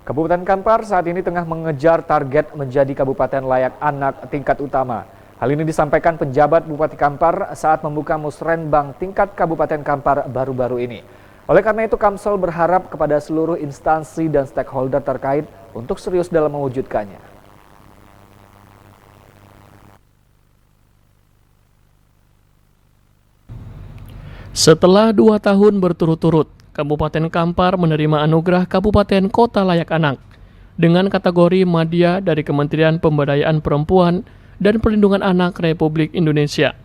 Kabupaten Kampar saat ini tengah mengejar target menjadi kabupaten layak anak tingkat utama. Hal ini disampaikan penjabat Bupati Kampar saat membuka musrenbang tingkat Kabupaten Kampar baru-baru ini. Oleh karena itu, Kamsol berharap kepada seluruh instansi dan stakeholder terkait untuk serius dalam mewujudkannya. Setelah 2 tahun berturut-turut, Kabupaten Kampar menerima anugerah Kabupaten Kota Layak Anak dengan kategori Madya dari Kementerian Pemberdayaan Perempuan dan Perlindungan Anak Republik Indonesia.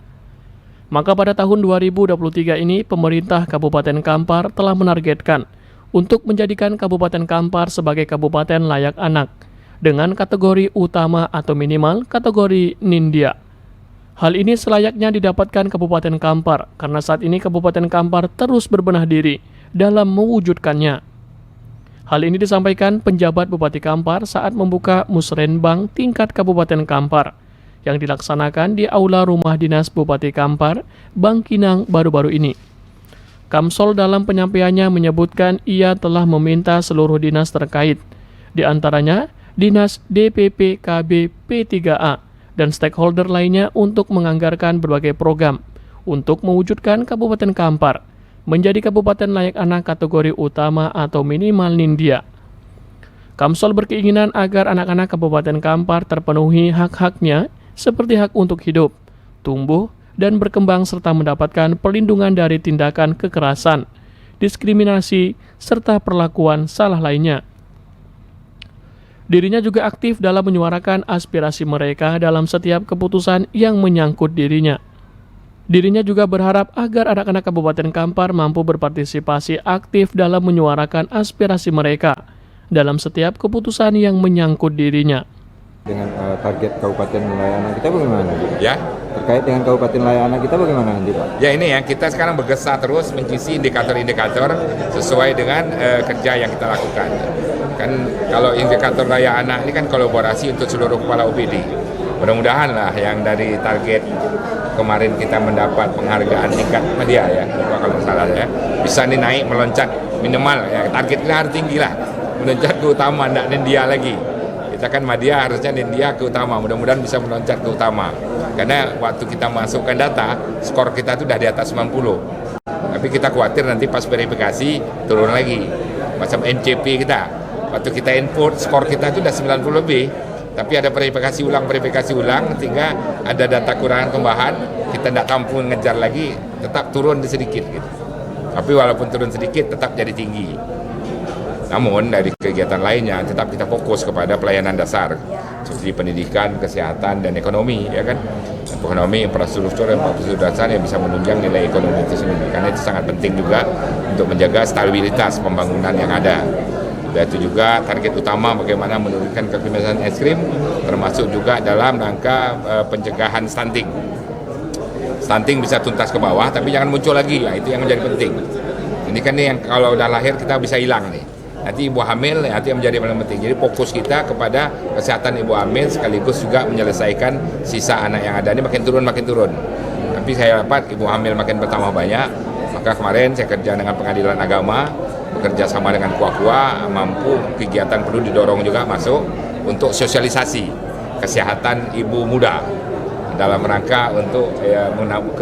Maka pada tahun 2023 ini, pemerintah Kabupaten Kampar telah menargetkan untuk menjadikan Kabupaten Kampar sebagai Kabupaten Layak Anak dengan kategori utama atau minimal kategori Nindya. Hal ini selayaknya didapatkan Kabupaten Kampar karena saat ini Kabupaten Kampar terus berbenah diri dalam mewujudkannya. Hal ini disampaikan penjabat Bupati Kampar saat membuka musrenbang tingkat Kabupaten Kampar yang dilaksanakan di Aula Rumah Dinas Bupati Kampar, Bangkinang baru-baru ini. Kamsol dalam penyampaiannya menyebutkan ia telah meminta seluruh dinas terkait, di antaranya Dinas DPPKB P3A dan stakeholder lainnya untuk menganggarkan berbagai program untuk mewujudkan Kabupaten Kampar menjadi Kabupaten Layak Anak kategori utama atau minimal Nindya. Kamsol berkeinginan agar anak-anak Kabupaten Kampar terpenuhi hak-haknya seperti hak untuk hidup, tumbuh, dan berkembang serta mendapatkan perlindungan dari tindakan kekerasan, diskriminasi, serta perlakuan salah lainnya. Dirinya juga aktif dalam menyuarakan aspirasi mereka dalam setiap keputusan yang menyangkut dirinya. Dirinya juga berharap agar anak-anak Kabupaten Kampar mampu berpartisipasi aktif dalam menyuarakan aspirasi mereka dalam setiap keputusan yang menyangkut dirinya. Dengan target Kabupaten Layak Anak kita bagaimana? Ya. Terkait dengan Kabupaten Layak Anak kita bagaimana nanti, Pak? Ya, ini ya, kita sekarang bergesa terus mengisi indikator-indikator sesuai dengan kerja yang kita lakukan. Kan kalau indikator Layak Anak ini kan kolaborasi untuk seluruh kepala OPD. Mudah-mudahan lah yang dari target kemarin kita mendapat penghargaan tingkat media ya, kalau salah ya, bisa nih naik meloncat minimal ya, target kita harus tinggi lah, meloncat ke utama, tidak Nindya lagi. Kita kan media harusnya Nindya ke utama, mudah-mudahan bisa meloncat ke utama. Karena waktu kita masukkan data, skor kita itu udah di atas 90. Tapi kita khawatir nanti pas verifikasi turun lagi. Macam NCP kita, waktu kita input skor kita itu udah 90 lebih. Tapi ada verifikasi ulang, sehingga ada data kurangan tambahan, kita tidak mampu ngejar lagi, tetap turun sedikit gitu. Tapi walaupun turun sedikit, tetap jadi tinggi. Namun dari kegiatan lainnya, tetap kita fokus kepada pelayanan dasar, seperti pendidikan, kesehatan, dan ekonomi, ya kan? Ekonomi, infrastruktur dasar yang bisa menunjang nilai ekonomi itu sendiri. Karena itu sangat penting juga untuk menjaga stabilitas pembangunan yang ada. Dan itu juga target utama bagaimana menurunkan kemiskinan ekstrim, termasuk juga dalam rangka pencegahan stunting. Stunting bisa tuntas ke bawah, tapi jangan muncul lagi, ya, itu yang menjadi penting. Ini kan nih yang kalau udah lahir kita bisa hilang nih. Nanti ibu hamil, nanti yang menjadi paling penting. Jadi fokus kita kepada kesehatan ibu hamil sekaligus juga menyelesaikan sisa anak yang ada. Ini makin turun. Tapi saya dapat ibu hamil makin bertambah banyak. Maka kemarin saya kerja dengan Pengadilan Agama, bekerja sama dengan Kuah-Kuah, mampu kegiatan perlu didorong juga masuk untuk sosialisasi kesehatan ibu muda dalam rangka untuk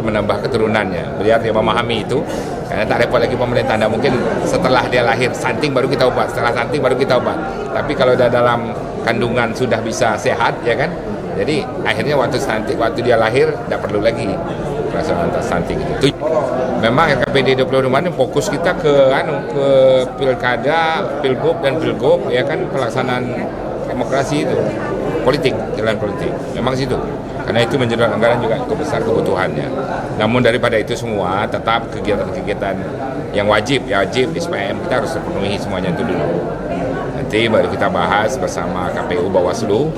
menambah keturunannya. Biar dia memahami itu, karena tak repot lagi pemerintah. Tidak mungkin setelah dia lahir stunting baru kita obat, setelah stunting baru kita obat. Tapi kalau udah dalam kandungan sudah bisa sehat, ya kan? Jadi akhirnya waktu dia lahir tidak perlu lagi perasaan stunting itu. Memang RKPD 2025 ini fokus kita ke pilkada, pilgub dan pilgub, ya kan, pelaksanaan demokrasi itu, jalan politik. Memang situ. Karena itu menjadi anggaran juga cukup besar kebutuhannya. Namun daripada itu semua, tetap kegiatan-kegiatan yang wajib SPM kita harus terpenuhi semuanya itu dulu. Nanti baru kita bahas bersama KPU Bawaslu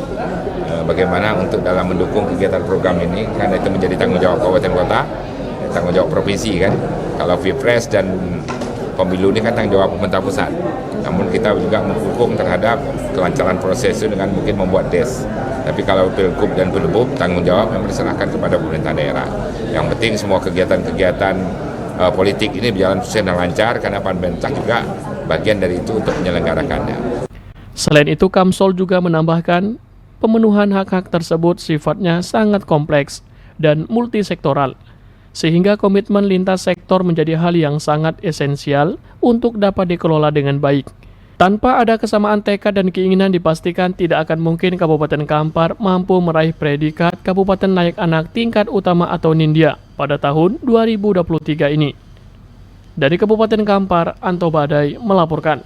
bagaimana untuk dalam mendukung kegiatan program ini, karena itu menjadi tanggung jawab kabupaten kota, tanggung jawab provinsi kan. Kalau Pilpres dan pemilu ini kan tanggung jawab pemerintah pusat. Namun kita juga mendukung terhadap kelancaran proses itu dengan mungkin membuat des. Tapi kalau pilgub dan pilbub, tanggung jawab yang diserahkan kepada pemerintah daerah. Yang penting semua kegiatan-kegiatan politik ini berjalan sukses dan lancar, karena pemerintah juga bagian dari itu untuk menyelenggarakannya. Selain itu, Kamsol juga menambahkan pemenuhan hak-hak tersebut sifatnya sangat kompleks dan multisektoral, sehingga komitmen lintas sektor menjadi hal yang sangat esensial untuk dapat dikelola dengan baik. Tanpa ada kesamaan tekad dan keinginan, dipastikan tidak akan mungkin Kabupaten Kampar mampu meraih predikat Kabupaten Layak Anak tingkat utama atau Nindya pada tahun 2023 ini. Dari Kabupaten Kampar, Anto Badai melaporkan.